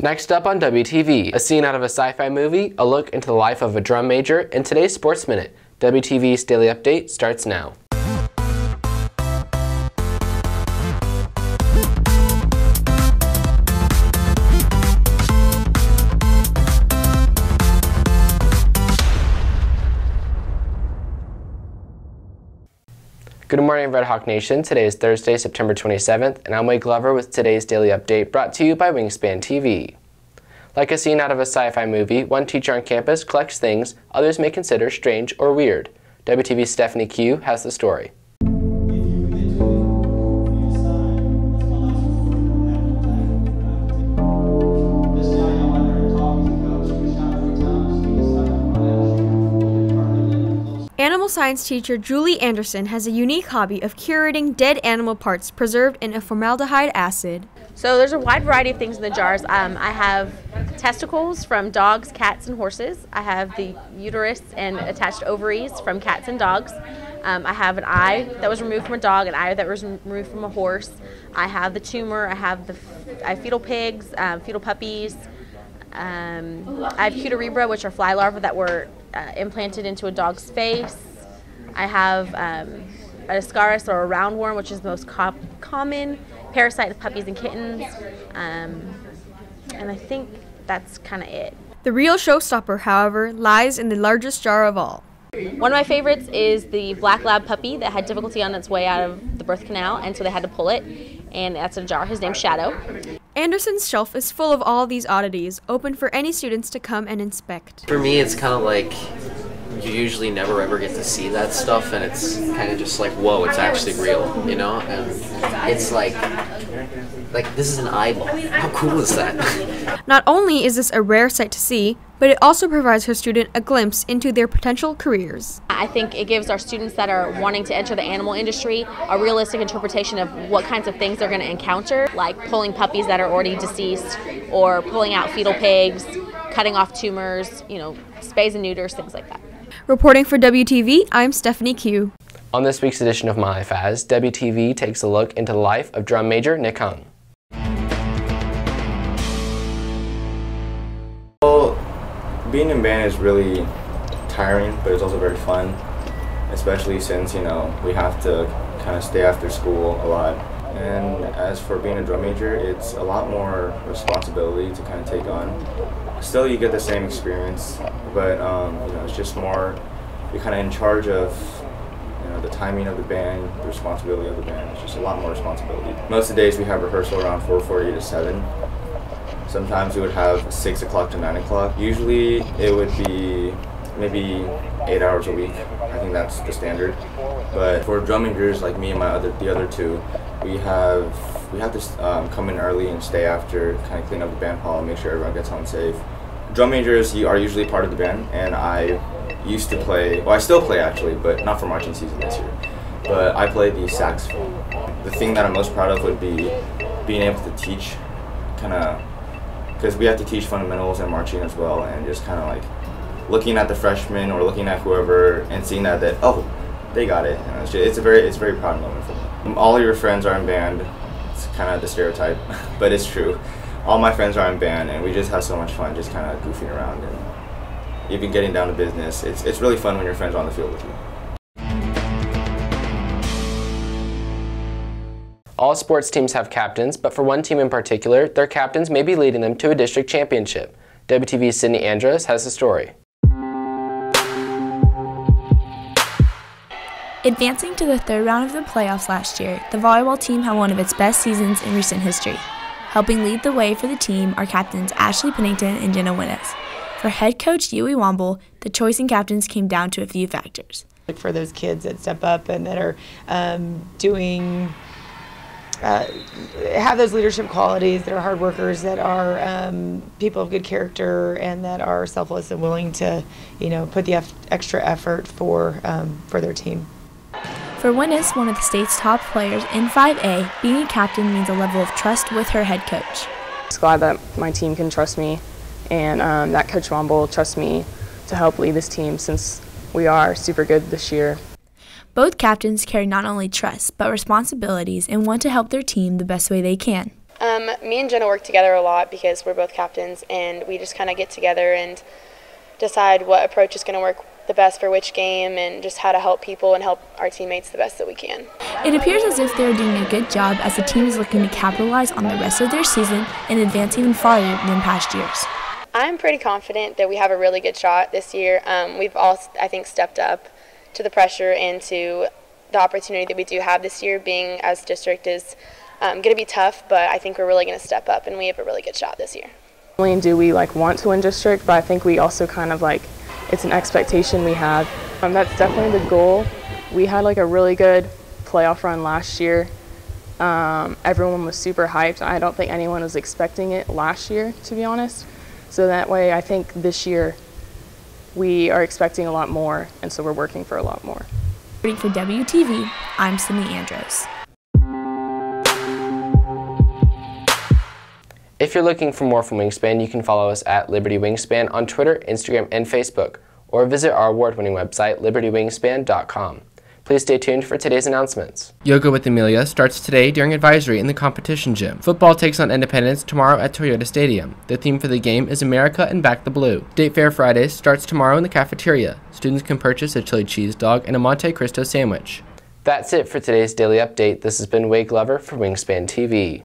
Next up on WTV, a scene out of a sci-fi movie, a look into the life of a drum major, and today's Sports Minute. WTV's Daily Update starts now. Good morning, Red Hawk Nation. Today is Thursday, September 27th, and I'm Wade Glover with today's Daily Update brought to you by Wingspan TV. Like a scene out of a sci-fi movie, one teacher on campus collects things others may consider strange or weird. WTV's Stephanie Q has the story. Animal science teacher Julie Anderson has a unique hobby of curating dead animal parts preserved in a formaldehyde acid. So there's a wide variety of things in the jars. I have testicles from dogs, cats, and horses. I have the uterus and attached ovaries from cats and dogs. I have an eye that was removed from a dog, an eye that was removed from a horse. I have the tumor. I have fetal pigs, fetal puppies. I have Cuterebra, which are fly larvae that were implanted into a dog's face. I have a Ascaris, or a roundworm, which is the most common parasite of puppies and kittens. And I think that's kind of it. The real showstopper, however, lies in the largest jar of all. One of my favorites is the black lab puppy that had difficulty on its way out of the birth canal, and so they had to pull it, and that's a jar. His name's Shadow. Anderson's shelf is full of all these oddities, open for any students to come and inspect. For me, it's kind of like you usually never ever get to see that stuff, and it's kind of just like, whoa, it's actually real, you know? And it's like this is an eyeball. How cool is that? Not only is this a rare sight to see, but it also provides her student a glimpse into their potential careers. I think it gives our students that are wanting to enter the animal industry a realistic interpretation of what kinds of things they're going to encounter, like pulling puppies that are already deceased, or pulling out fetal pigs, cutting off tumors, spays and neuters, things like that. Reporting for WTV, I'm Stephanie Q. On this week's edition of My Life As, WTV takes a look into the life of drum major Nick Hung. Well, being in band is really tiring, but it's also very fun, especially since, we have to kind of stay after school a lot. And as for being a drum major, it's a lot more responsibility to kind of take on. Still, you get the same experience, but it's just more, you're kind of in charge of the timing of the band, the responsibility of the band. It's just a lot more responsibility. Most of the days we have rehearsal around 4:40 to 7. Sometimes we would have 6 o'clock to 9 o'clock. Usually it would be maybe 8 hours a week. I think that's the standard. But for drum majors like me and the other two, we have to come in early and stay after, kind of clean up the band hall and make sure everyone gets home safe. Drum majors are usually part of the band, and I used to play, well, I still play actually, but not for marching season this year. But I play the saxophone. The thing that I'm most proud of would be being able to teach, because we have to teach fundamentals and marching as well, and just kind of like looking at the freshmen or looking at whoever and seeing that oh, they got it. It's a very proud moment for me. All your friends are in band. It's kind of the stereotype, but it's true. All my friends are in band, and we just have so much fun just kind of goofing around and even getting down to business. It's really fun when your friends are on the field with you. All sports teams have captains, but for one team in particular, their captains may be leading them to a district championship. WTV's Sydney Andros has the story. Advancing to the third round of the playoffs last year, the volleyball team had one of its best seasons in recent history. Helping lead the way for the team are captains Ashley Pennington and Jenna Winnes. For head coach Yui Womble, the choice in captains came down to a few factors. Look for those kids that step up and that are have those leadership qualities, that are hard workers, that are people of good character, and that are selfless and willing to, put the extra effort for their team. For Winnes, one of the state's top players in 5A, being a captain means a level of trust with her head coach. I'm glad that my team can trust me, and that Coach Womble trusts me to help lead this team since we are super good this year. Both captains carry not only trust, but responsibilities and want to help their team the best way they can. Me and Jenna work together a lot because we're both captains, and we just kind of get together and decide what approach is going to work the best for which game and just how to help people and help our teammates the best that we can. It appears as if they're doing a good job as the team is looking to capitalize on the rest of their season and advance even farther than past years. I'm pretty confident that we have a really good shot this year. We've all, I think, stepped up to the pressure and to the opportunity that we do have this year. Being as district is going to be tough, but I think we're really going to step up, and we have a really good shot this year. Not only do we want to win district, but I think we also kind of it's an expectation we have. That's definitely the goal. We had a really good playoff run last year. Everyone was super hyped. I don't think anyone was expecting it last year, to be honest. So that way, I think this year we are expecting a lot more, and so we're working for a lot more. For WTV, I'm Sydney Andros. If you're looking for more from Wingspan, you can follow us at Liberty Wingspan on Twitter, Instagram, and Facebook, or visit our award-winning website, libertywingspan.com. Please stay tuned for today's announcements. Yoga with Amelia starts today during advisory in the competition gym. Football takes on Independence tomorrow at Toyota Stadium. The theme for the game is America and Back the Blue. State Fair Fridays starts tomorrow in the cafeteria. Students can purchase a chili cheese dog and a Monte Cristo sandwich. That's it for today's daily update. This has been Wade Glover for Wingspan TV.